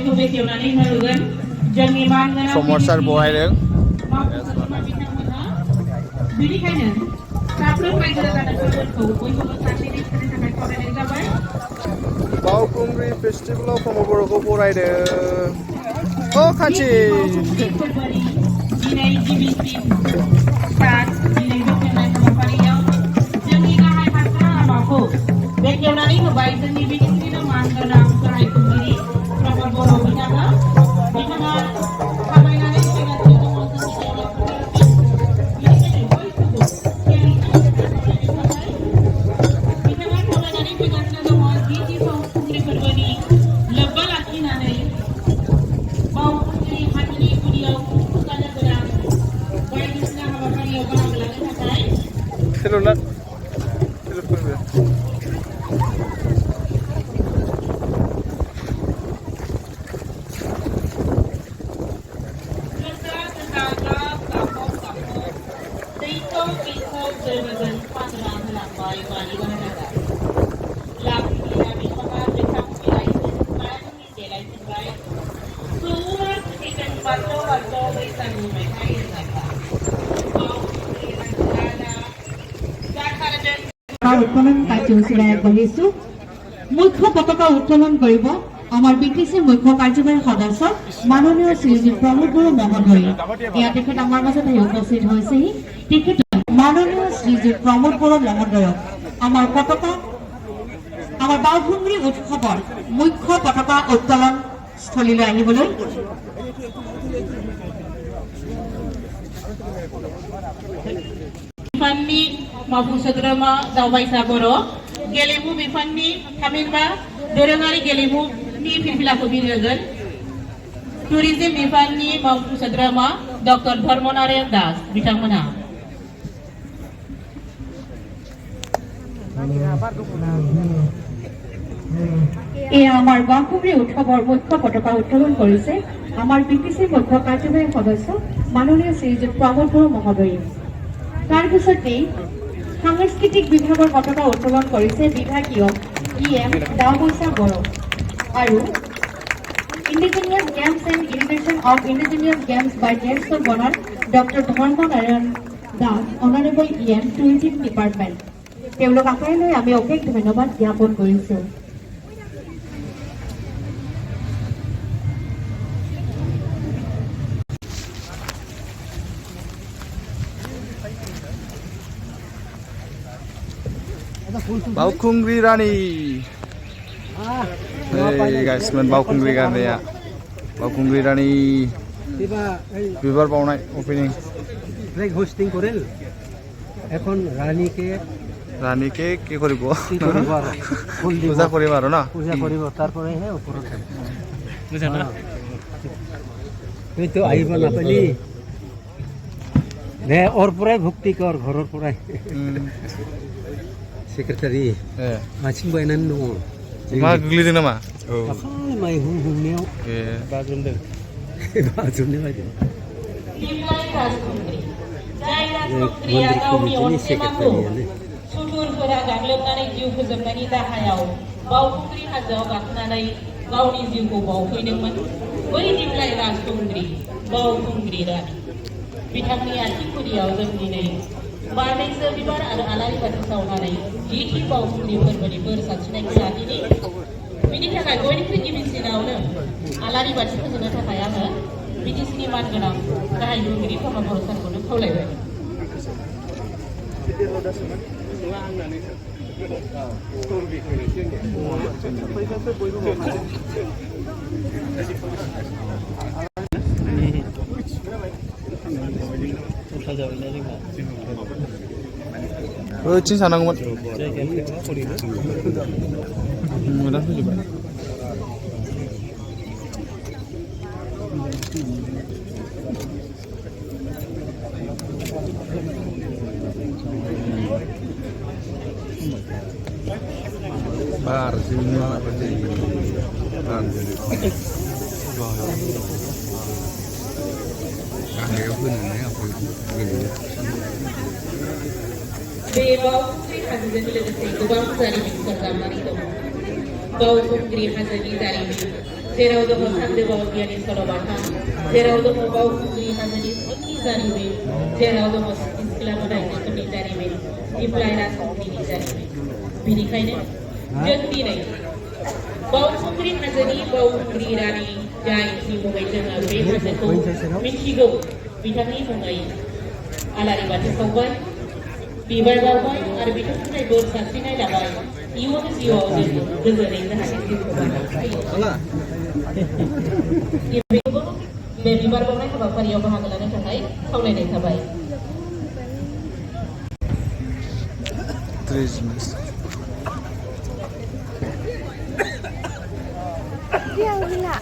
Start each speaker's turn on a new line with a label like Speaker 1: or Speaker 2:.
Speaker 1: गयखौ बेखेवनानै होगोन जोंनि मानगोनां
Speaker 2: समरसार बहायदों
Speaker 1: बेनिखायनो साफ्रोम रायजो राजाफोरखौ बयखौबो सानैनि थाखाय खावलायनाय जाबाय
Speaker 2: बावखुंग्रि फेस्टिभेलाव प्रम'बर'खौ बरायदों अ खाथि
Speaker 1: दिनै गिबिसिन सान दिनै बेखेवनाय हाबाफारियाव जोंनि गाहाय हान्जा लामाखौ बेखेवनानै होबाय जोंनि बिटिसिनि मानगोनां गाहाय खुंगिरि प्रम'द बर' बिथाङा थाबायनानै फैगासिनो दङ जोंनि जायगाफोरनिसिम बेनिखायनो बयखौबो बिथाङा थाबायनानै फैगासिनो दङ गिबि बावखुंग्रि फोरबोनि लोब्बा लाखिनानै बावखुंग्रि हाजोनि गुदियाव खुंफुंजानो गोनां बायदिसिना हाबाफारियाव बाहागो लानो थाखाय
Speaker 3: উত্তোলন কাৰ্য চলাই আগবাঢ়িছো মুখ্য পতাকা উত্তোলন কৰিব আমাৰ বিটিসি মুখ্য কাৰ্যবাহী সদস্য মাননীয় শ্ৰীযুত প্ৰমোদ বড়ো মহোদয় ইয়াত তেখেত আমাৰ মাজত উপস্থিত হৈছেহি তেখেত মাননীয় শ্ৰীযুত প্ৰমোদ বড়ো মহোদয়ক আমাৰ পতাকা আমাৰ বাওখুংগ্ৰি উৎসৱৰ মুখ্য পতাকা উত্তোলন স্থলীলৈ আহিবলৈ
Speaker 1: बिफाननि मावफुं सोद्रोमा दावबायसा बर' गेलेमु बिफाननि थामहिनबा दोरोङारि गेलेमुनि फिरफिलाखौ बिरहोगोन टुरिजम बिफाननि मावफुं सोद्रोमा डक्टर धर्मनारायण दास बिथांमोनहा
Speaker 3: আমাৰ বাওখুংগ্ৰি উৎসৱৰ মুখ্য পতাকা উত্তোলন কৰিছে আমাৰ বিটিসি মুখ্য কাৰ্যবাহী সদস্য মাননীয় শ্ৰীযুত প্ৰমোদ বড়ো মহোদয় তাৰ পিছতেই সাংস্কৃতিক বিভাগৰ পতাকা উত্তোলন কৰিছে বিভাগীয় ইএম দাওবৈচা বড়ো আৰু indigenous games and invention of indigenous games by text of বনাৰ doctor Dharmanarayan Das honourable EM tourism department তেওঁলোক আশালৈ আমি অশেষ ধন্যবাদ জ্ঞাপন কৰিছোঁ
Speaker 2: Baokhungri Rani. Hey guys, man Baokhungri Rani ya. Baokhungri Rani. Bibar baona opening.
Speaker 4: Flag hosting korel. Ekhon Rani ke ki koribo?
Speaker 2: Puja koribo aro na?
Speaker 4: Puja koribo tar pore he oporot. Buja na. Ei to aiba na pali. Ne or purai bhakti kor ghoror purai. Secretary. Macing bainan no.
Speaker 2: Ma guliding nama.
Speaker 4: Mai hung neo. Bathroom de. Bathroom de baje.
Speaker 1: सुथुरफोरा गाग्लोबनानै जिउ फोजोबनायनि दाहायाव बावखुंग्रि हाजोआव गाखोनानै गावनि जिउखौ बावफैदोंमोन बै दिब्लाय राजखुंग्रि बावखुंग्रि रानि बिथांनि आथिं गुदियाव जों दिनै बारनैसो बिबार आरो आलारि बाथि सावनानै जिथि बावखुंग्रि फोरबोनि बोर सारस्रिनायखौ लादिनि बिनि थाखाय बयनिख्रुइ गिबिसिनावनो आलारि बाथि फोजोंनो थाखाय आङो बिटिसिनि मानगोनां गाहाय खुंगिरि प्रमोद बर' सारखौनो खावलायबाय
Speaker 2: Cin sanangmon. Mudah juga. Bar sini apa sih?
Speaker 1: Baokhungri हाजोजों लोगोसे गोबां जारिमिन सरजाबनानै दं बावखुंग्रि हाजोनि जारिमिन जेराव दङ सानदोबाव गियानि सल'बाथा, जेराव दङ बावखुंग्रि हाजोनि उननि जारिमिन, जेराव दङ सिख्ला मोदायफोरनि जारिमिन, दिप्लाय राजखुंग्रिनि जारिमिन। बेनिखायनो जों दिनै बावखुंग्रि हाजोनि बावखुंग्रि रानि जायनि मुङै जोङो बे हाजोखौ मिथिगौ, बिथांनि मुङै आलारि बाथि सावबाय, बिबार बावबाय आरो बिथांनिफ्राय बोर सारस्रिनाय लाबाय। इयुन जिउआव जों गोजोनै जाहाथे जिउखौ बारलांनो हायो। गिबियावनो बे बिबार बावनाय हाबाफारियाव बाहागो लानो थाखाय खावलायनाय थाबाय।
Speaker 2: 3 minutes.
Speaker 5: Dia gila.